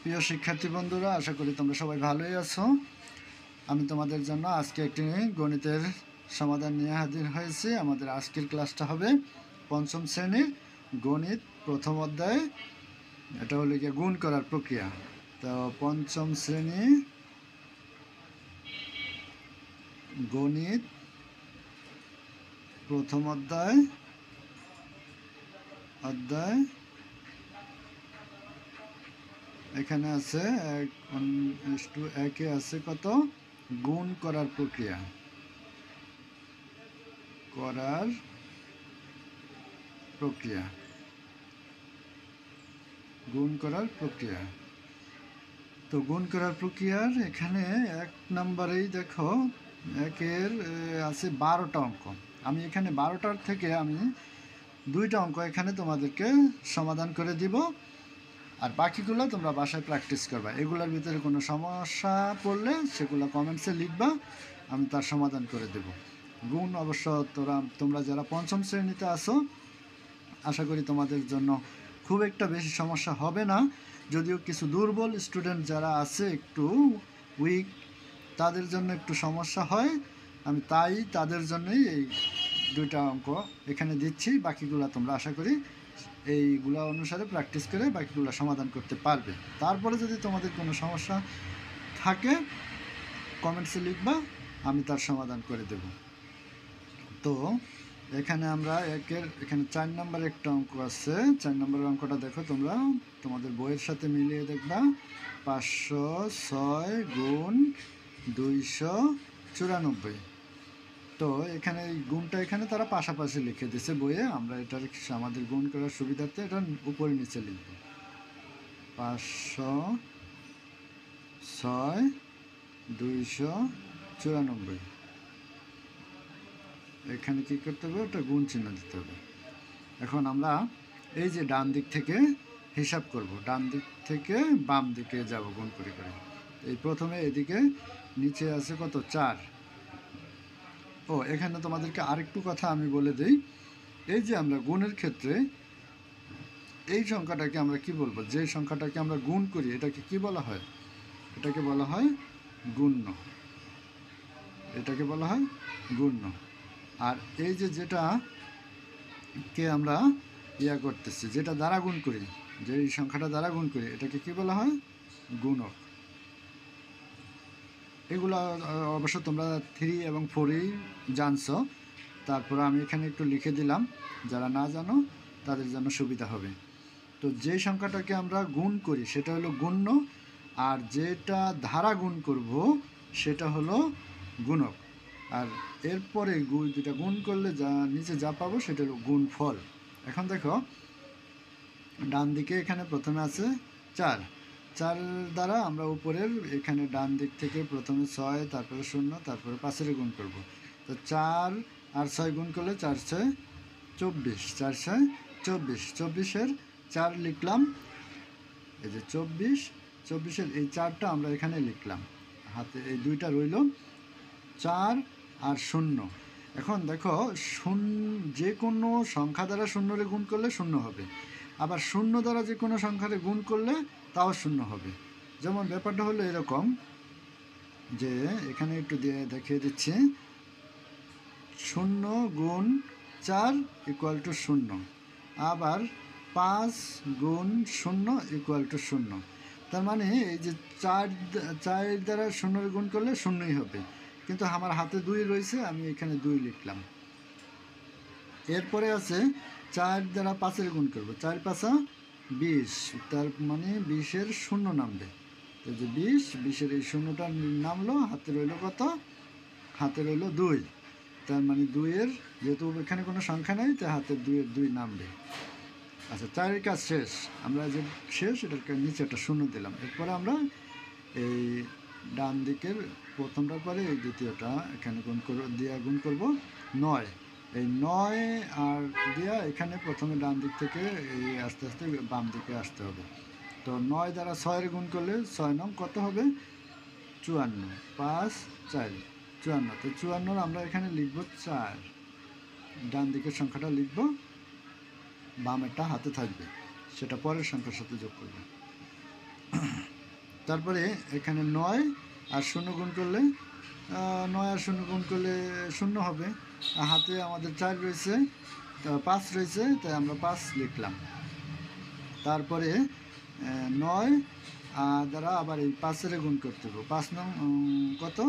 প্রিয় শিক্ষার্থী বন্ধুরা, আশা করি তোমরা সবাই ভালোই আছো। আমি তোমাদের জন্য আজকে একটি গণিতের সমাধান নিয়ে হাজির হয়েছি। আমাদের আজকের ক্লাসটা হবে পঞ্চম শ্রেণীর গণিত প্রথম অধ্যায়। এটা হলো গিয়ে গুণ করার প্রক্রিয়া। তো পঞ্চম শ্রেণী গণিত প্রথম অধ্যায় এখানে আছে একে আছে কত গুণ করার প্রক্রিয়া গুণ করার প্রক্রিয়া। তো গুণ করার প্রক্রিয়ার এখানে এক নম্বরেই দেখো একের আছে 12টা অঙ্ক। আমি এখানে 12টার থেকে আমি 2টা অঙ্ক এখানে তোমাদেরকে সমাধান করে দিব, আর বাকিগুলো তোমরা বাসায় প্র্যাকটিস করবা। এগুলোর ভিতরে কোনো সমস্যা পড়লে সেগুলো কমেন্টসে লিখবা, আমি তার সমাধান করে দেব। গুণ অবশ্য তোমরা যারা পঞ্চম শ্রেণীতে আসো, আশা করি তোমাদের জন্য খুব একটা বেশি সমস্যা হবে না। যদিও কিছু দুর্বল স্টুডেন্ট যারা আছে, একটু উইক, তাদের জন্য একটু সমস্যা হয়। আমি তাই তাদের জন্যই এই 2টা অঙ্ক এখানে দিচ্ছি। বাকিগুলো তোমরা আশা করি এইগুলো অনুসারে প্র্যাকটিস করে বাকিগুলো সমাধান করতে পারবে। তারপরে যদি তোমাদের কোনো সমস্যা থাকে কমেন্টসে লিখবা, আমি তার সমাধান করে দেব। তো এখানে আমরা এখানে 4 নম্বর একটা অঙ্ক আছে। 4 নম্বরের অঙ্কটা দেখো, তোমরা তোমাদের বইয়ের সাথে মিলিয়ে দেখবা। 506 গুণ 294। তো এখানে এই গুণটা এখানে তারা পাশাপাশি লিখে দিয়েছে বইয়ে। আমরা এটার আমাদের গুণ করার সুবিধার্থে এটা উপরে নিচে লিখব। 506 294। এখানে কী করতে হবে, ওটা গুণ চিহ্ন দিতে হবে। এখন আমরা এই যে ডান দিক থেকে হিসাব করব, ডান দিক থেকে বাম দিকে যাব গুণ করে করে। এই প্রথমে এদিকে নিচে আছে কত 4। ও এখানে তোমাদেরকে আরেকটু কথা আমি বলে দিই। এই যে আমরা গুণের ক্ষেত্রে এই সংখ্যাটাকে আমরা কি বলবো, যে সংখ্যাটাকে আমরা গুণ করি এটাকে কি বলা হয়? এটাকে বলা হয় গুণ্য। গুণ্য। আর এই যে যেটাকে আমরা করতেছি, যেটা দ্বারা গুণ করি, যে এই সংখ্যাটা দ্বারা গুণ করি, এটাকে কি বলা হয়? গুণক। এগুলো অবশ্য তোমরা 3 এবং 4এই জানছো। তারপর আমি এখানে একটু লিখে দিলাম, যারা না জানো তাদের জন্য সুবিধা হবে। তো যে সংখ্যাটাকে আমরা গুণ করি সেটা হলো গুণ্য, আর যেটা ধারা গুণ করব সেটা হলো গুণক। আর এরপরে দুটা গুণ করলে নিচে যা পাবো সেটা হলো গুণফল। এখন দেখো ডান দিকে এখানে প্রথমে আছে 4 দ্বারা আমরা উপরের এখানে ডান দিক থেকে প্রথমে 6, তারপরে 0, তারপরে 5 গুণ করব। তো 4 আর 6 গুণ করলে 4 6 24, 4 6 24, 24-এর 4 লিখলাম। এই যে 24-এর এই 4টা আমরা এখানে লিখলাম, হাতে এই 2টা রইল, 4 আর 0। এখন দেখো যে কোনো সংখ্যা দ্বারা 0-রে গুণ করলে 0 হবে, আবার 0 দ্বারা যে কোনো সংখ্যারে গুণ করলে তাও 0 হবে। যেমন ব্যাপারটা হলো এরকম, যে এখানে একটু দেখিয়ে দিচ্ছি। 0 গুণ 4 ইকুয়াল টু 0, আবার 5 গুণ 0 ইকুয়াল টু 0। তার মানে এই যে 4 দ্বারা 0-রে গুণ করলে 0ই হবে, কিন্তু আমার হাতে 2 রয়েছে, আমি এখানে 2 লিখলাম। এরপরে আছে 4 দ্বারা 5-এর গুণ করব, 4 5 20, তার মানে 20-এর 0 নামবে। এই যে 20-এর এই 0টা নামলো, হাতে রইল কত? হাতে রইল 2। তার মানে 2-এর, যেহেতু এখানে কোনো সংখ্যা নেই, তাই হাতের 2-এর 2 নামবে। আচ্ছা, 4-এর কাজ শেষ। আমরা যে শেষ এটার নিচে একটা 0 দিলাম। এরপরে আমরা এই ডান দিকের প্রথমটার পরে এই দ্বিতীয়টা এখানে গুণ করব 9। এই 9 আর দিয়া এখানে প্রথমে ডান দিক থেকে এই আস্তে আস্তে বাম দিকে আসতে হবে। তো 9 দ্বারা 6-এর গুণ করলে 6 নং কত হবে? 54, 5 4 54। তো 54 আমরা এখানে লিখব 4, ডান দিকের সংখ্যাটা লিখব, বামেরটা হাতে থাকবে, সেটা পরের সংখ্যার সাথে যোগ করবে। তারপরে এখানে 9 আর 0 গুণ করলে 9 আর 0 গুণ করলে 0 হবে। হাতে আমাদের 4 রয়েছে, 5 রয়েছে, তাই আমরা 5 লিখলাম। তারপরে 9 দ্বারা আবার এই 5-এর গুণ করতে হবে। 5 নং কত?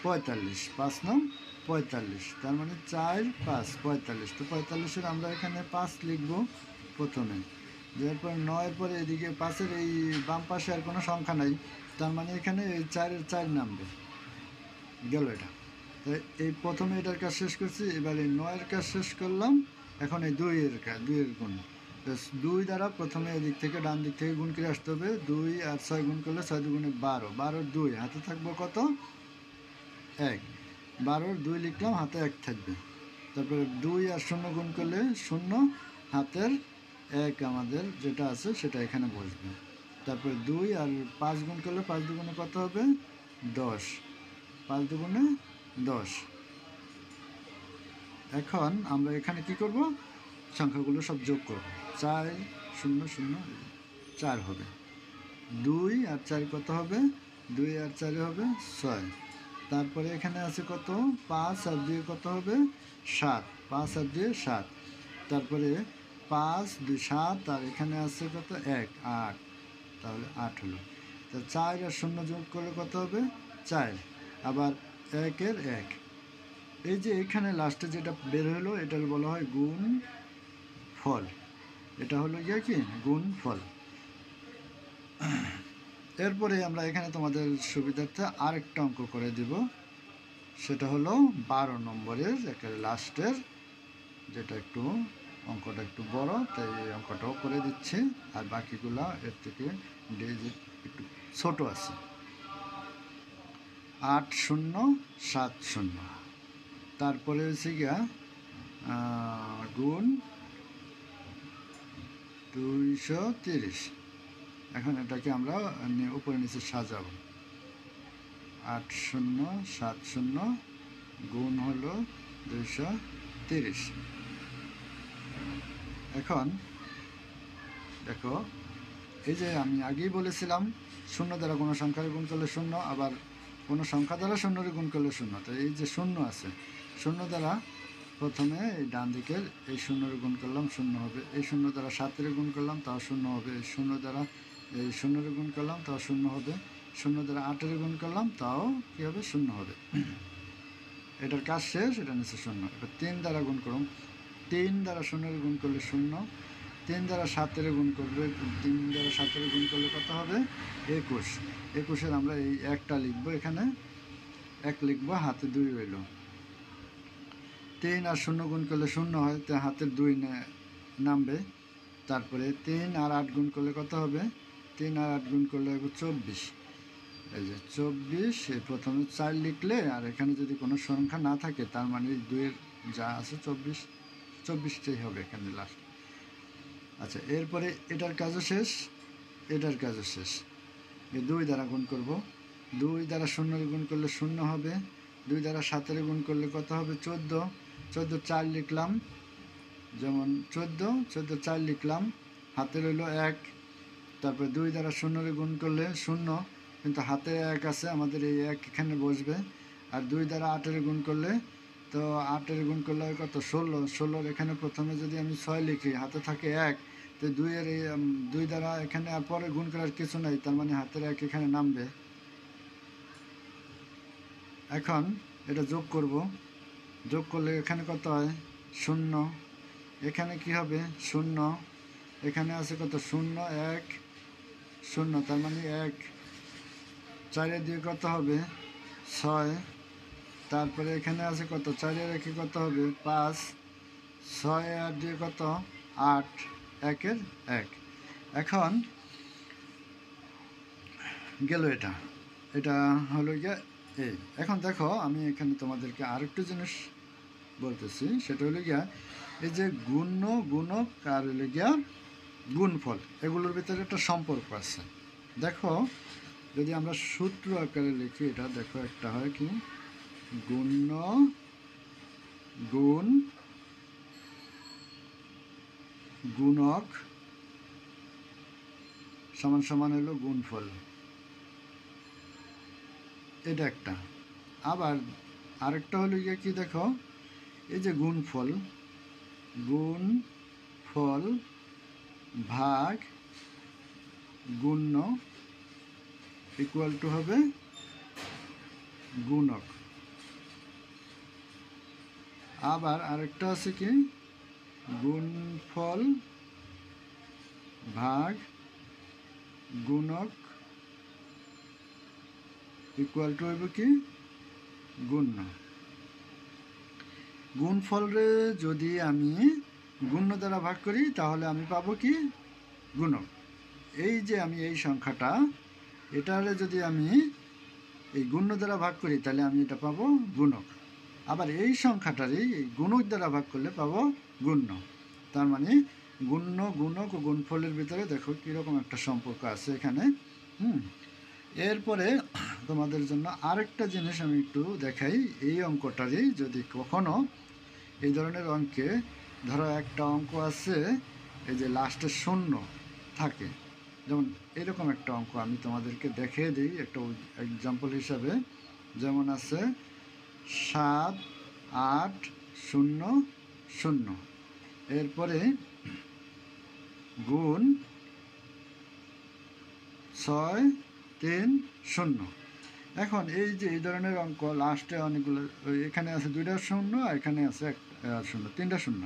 45। 5 নং 45, তার মানে 4 5 45। তো 45-এর আমরা এখানে 5 লিখব প্রথমে। এরপর 9-এর পরে এদিকে 5-এর এই বাম পাশে আর কোনো সংখ্যা নাই, তার মানে এখানে এই 4-এর 4 নামবে। গেল এটা। তো এই প্রথমে এটার কাজ শেষ করছি, এবার এই 9-এর কাজ শেষ করলাম। এখন এই 2-এর গুণ। 2 দ্বারা প্রথমে এদিক থেকে ডান দিক থেকে গুণ করে আসতে হবে। 2 আর 6 গুণ করলে 6 দুগুণে 12, 12-এর 2 হাতে থাকবো কত? 1। 12-এর 2 লিখলাম, হাতে 1 থাকবে। তারপরে 2 আর 0 গুণ করলে 0, হাতের 1 আমাদের যেটা আছে সেটা এখানে বসবে। তারপরে 2 আর 5 গুণ করলে 5 দুগুণে কত হবে? 10, 5 দুগুণে 10। এখন আমরা এখানে কি করব? সংখ্যাগুলো সব যোগ করব। 4 0 0 4 হবে। 2 আর 4 কত হবে? 2 আর 4 হবে 6। তারপরে এখানে আছে কত? 5 আর 2 কত হবে? 7। 5 আর 2 7। তারপরে 5 2 7, আর এখানে আছে কত? 1 8, তাহলে 8 হলো। তো 4 আর 0 যোগ করলে কত হবে? 4। আবার 1-এর 1। এই যে এখানে লাস্টে যেটা বের হলো এটার বলা হয় গুণ ফল। এটা হলো গিয়ে কি? গুণ ফল। এরপরে আমরা এখানে তোমাদের সুবিধার্থে আরেকটা অঙ্ক করে দিব। সেটা হলো 12 নম্বরের একেবারে লাস্টের, যেটা একটু অঙ্কটা একটু বড়, তাই এই অঙ্কটাও করে দিচ্ছি। আর বাকিগুলা এর থেকে একটু ছোট আছে। 8070। তারপরে হচ্ছে গিয়া গুণ 230। এখন এটাকে আমরা উপরে নিচে সাজাবো। 8070 গুণ হলো 230। এখন দেখো, এই যে আমি আগেই বলেছিলাম 0 দ্বারা কোনো সংখ্যার গুণ করলে 0, আবার কোনো সংখ্যা দ্বারা 0-এর গুণ করলে 0। তো এই যে 0 আছে, 0 দ্বারা প্রথমে এই ডান দিকের এই 0-এর গুণ করলাম, 0 হবে। এই 0 দ্বারা 7-এর গুণ করলাম, তাও 0 হবে। এই 0 দ্বারা এই 0-এর গুণ করলাম, তাও 0 হবে। 0 দ্বারা 8-এর গুণ করলাম, তাও কী হবে? 0 হবে। এটার কাজ শেষ, এটা নিচে 0। এবার 3 দ্বারা গুণ করুন। 3 দ্বারা 0-এর গুণ করলে 0। 3 দ্বারা 7-এর গুণ করলে 3 দ্বারা 7-এর গুণ করলে কত হবে? 21। 21-এর আমরা এই 1টা লিখবো, এখানে 1 লিখবো, হাতে 2 রইল। 3 আর 0 গুণ করলে 0 হয়, তো হাতের 2 নামবে। তারপরে 3 আর 8 গুণ করলে কত হবে? 3 আর 8 গুণ করলে 24। এই যে 24, প্রথমে 4 লিখলে, আর এখানে যদি কোনো সংখ্যা না থাকে তার মানে 2-এর যা আছে 24টাই হবে এখানে লাস্ট। আচ্ছা, এরপরে এটার কাজও শেষ, এটার কাজও শেষ। এই 2 দ্বারা গুণ করব। 2 দ্বারা 0-এর গুণ করলে 0 হবে। 2 দ্বারা 7-এর গুণ করলে কত হবে? 14। 14 4 লিখলাম, যেমন 14 4 লিখলাম, হাতে রইল 1। তারপরে 2 দ্বারা 0-এর গুণ করলে 0, কিন্তু হাতে 1 আছে, আমাদের এই 1 এখানে বসবে। আর 2 দ্বারা 8-এর গুণ করলে, তো 8-এর গুণ করলে কত? 16। 16-র এখানে প্রথমে যদি আমি 6 লিখি, হাতে থাকে 1, তো 2-এর এই 2 দ্বারা এখানে আর পরে গুণ করার কিছু নাই, তার মানে হাতের 1 এখানে নামবে। এখন এটা যোগ করব। যোগ করলে এখানে কত হয়? 0। এখানে কি হবে? 0। এখানে আছে কত? 0 1 0, তার মানে 1। 4 দিয়ে কত হবে? 6। তারপরে এখানে আছে কত? 4 রেখে কত হবে? 5। 6 আর দিয়ে কত? 8। 1-এর 1। এখন গেল এটা। এটা হলো গিয়া এই। এখন দেখো, আমি এখানে তোমাদেরকে আরেকটু জিনিস বলতেছি, সেটা হলো গিয়া এই যে গুণ্য, গুণক আর হলো গিয়া গুণফল, এগুলোর ভিতরে একটা সম্পর্ক আছে। দেখো, যদি আমরা সূত্র আকারে লিখি, এটা দেখো, একটা হয় কি? গুণ্য গুণ গুণক সমান সমান হলো গুণফল। এটা একটা। আবার আরেকটা হলো গিয়ে কি দেখো, এই যে গুণফল ভাগ গুণ্য ইকুয়াল টু হবে গুণক। আবার আরেকটা আছে কি, গুণফল ভাগ গুণক ইকুয়াল টু হইব কি গুণ্য। গুণফলরে যদি আমি গুণ্য দ্বারা ভাগ করি তাহলে আমি পাবো কি গুণক। এই যে আমি এই সংখ্যাটা, এটারে যদি আমি এই গুণ্য দ্বারা ভাগ করি তাহলে আমি এটা পাবো গুণক। আবার এই সংখ্যাটারই এই গুণক দ্বারা ভাগ করলে পাবো গুণ্য। তার মানে গুণ্য, গুণক ও গুণফলের ভিতরে দেখো কীরকম একটা সম্পর্ক আছে এখানে। এরপরে তোমাদের জন্য আরেকটা জিনিস আমি একটু দেখাই। এই অঙ্কটারই যদি কখনো এই ধরনের অঙ্কে ধরো একটা অঙ্ক আছে, এই যে লাস্টে শূন্য থাকে, যেমন এরকম একটা অঙ্ক আমি তোমাদেরকে দেখিয়ে দিই একটা এক্সাম্পল হিসাবে। যেমন আছে 7 8 0 0, এরপরে গুণ 6 3 0। এখন এই যে এই ধরনের অঙ্ক লাস্টে অনেকগুলো, এখানে আছে 2টা শূন্য আর এখানে আছে 1 শূন্য, 3টা শূন্য।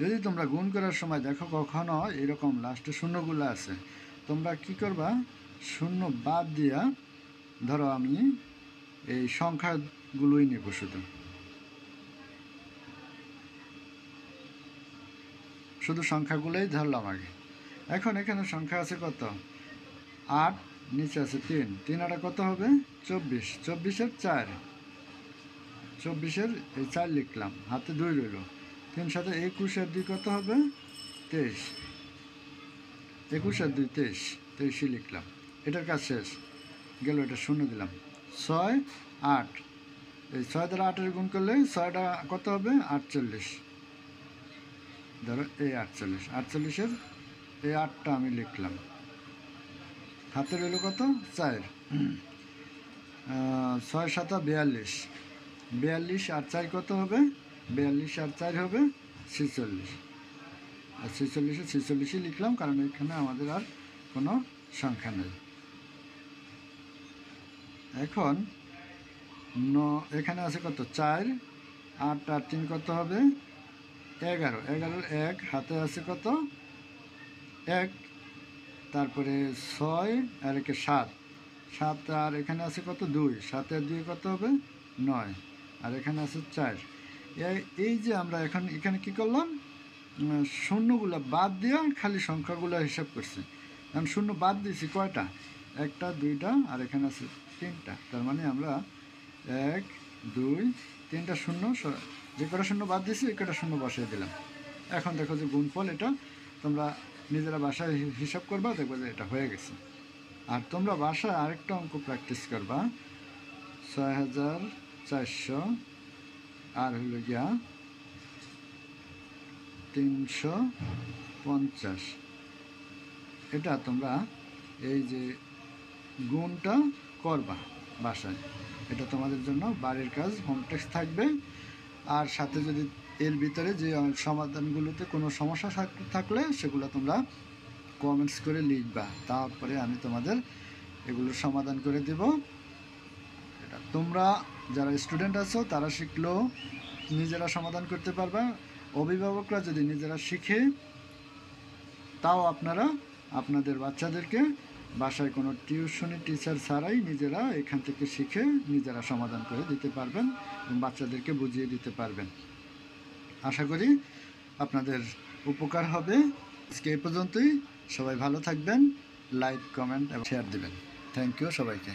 যদি তোমরা গুণ করার সময় দেখো কখনো এরকম লাস্টে শূন্যগুলো আছে, তোমরা কি করবা, শূন্য বাদ দিয়া ধরো আমি এই সংখ্যাগুলোই নেব, শুধু সংখ্যাগুলোই ধরলাম আগে। এখন এখানে সংখ্যা আছে কত, 8, নিচে আছে 3, 3 আর কত হবে 24, 24-এর 4, 24-এর এই 4 লিখলাম, হাতে 2 রইল, 3 সাথে 21 আর 2 কত হবে 23, 21 আর 2 23, 23 লিখলাম। এটার কাজ শেষ গেল, এটা শূন্য দিলাম। 6 8, এই 6 দ্বারা 8-এর গুণ করলে 6টা কত হবে 48, ধরো এই 48, 48-এর এই 8টা আমি লিখলাম, হাতে রইল কত 4, 6 7 42, 42 আর 4 কত হবে 42 আর 4 হবে 46, আর 46-এ 46ই লিখলাম, কারণ এখানে আমাদের আর কোনো সংখ্যা নেই। এখন এখানে আছে কত 4, 8 আর 3 কত হবে 11, 11-এর 1, হাতে আছে কত 1, তারপরে 6 আর 1 7, 7 আর এখানে আছে কত 2, 7 আর 2 কত হবে 9, আর এখানে আছে 4। এই যে আমরা এখন এখানে কি করলাম, শূন্যগুলো বাদ দিয়ে খালি সংখ্যাগুলো হিসাব করছি। কারণ শূন্য বাদ দিয়েছি কয়টা, 1টা 2টা আর এখানে আছে 3টা, তার মানে আমরা 1 2 3টা শূন্য, যে কটা শূন্য বাদ দিয়েছি এই কটা শূন্য বসিয়ে দিলাম। এখন দেখো যে গুণফল, এটা তোমরা নিজেরা বাসায় হিসাব করবা, দেখবে যে এটা হয়ে গেছে। আর তোমরা বাসায় আরেকটা অঙ্ক প্র্যাকটিস করবা, 6400 আর হলো গিয়া 350। এটা তোমরা এই যে গুণটা করবা বাসায়, এটা তোমাদের জন্য বাড়ির কাজ, হোম টেক্সট থাকবে। আর সাথে যদি এর ভিতরে যে সমাধানগুলোতে কোনো সমস্যা থাকলে সেগুলো তোমরা কমেন্টস করে লিখবা, তারপরে আমি তোমাদের এগুলোর সমাধান করে দেব। এটা তোমরা যারা স্টুডেন্ট আছো তারা শিখলেও নিজেরা সমাধান করতে পারবা, অভিভাবকরা যদি নিজেরা শিখে তাও আপনারা আপনাদের বাচ্চাদেরকে বাসায় কোনো টিউশনি টিচার ছাড়াই নিজেরা এখান থেকে শিখে নিজেরা সমাধান করে দিতে পারবেন এবং বাচ্চাদেরকে বুঝিয়ে দিতে পারবেন। আশা করি আপনাদের উপকার হবে। আজকে এই পর্যন্তই, সবাই ভালো থাকবেন, লাইক কমেন্ট এবং শেয়ার দিবেন। থ্যাংক ইউ সবাইকে।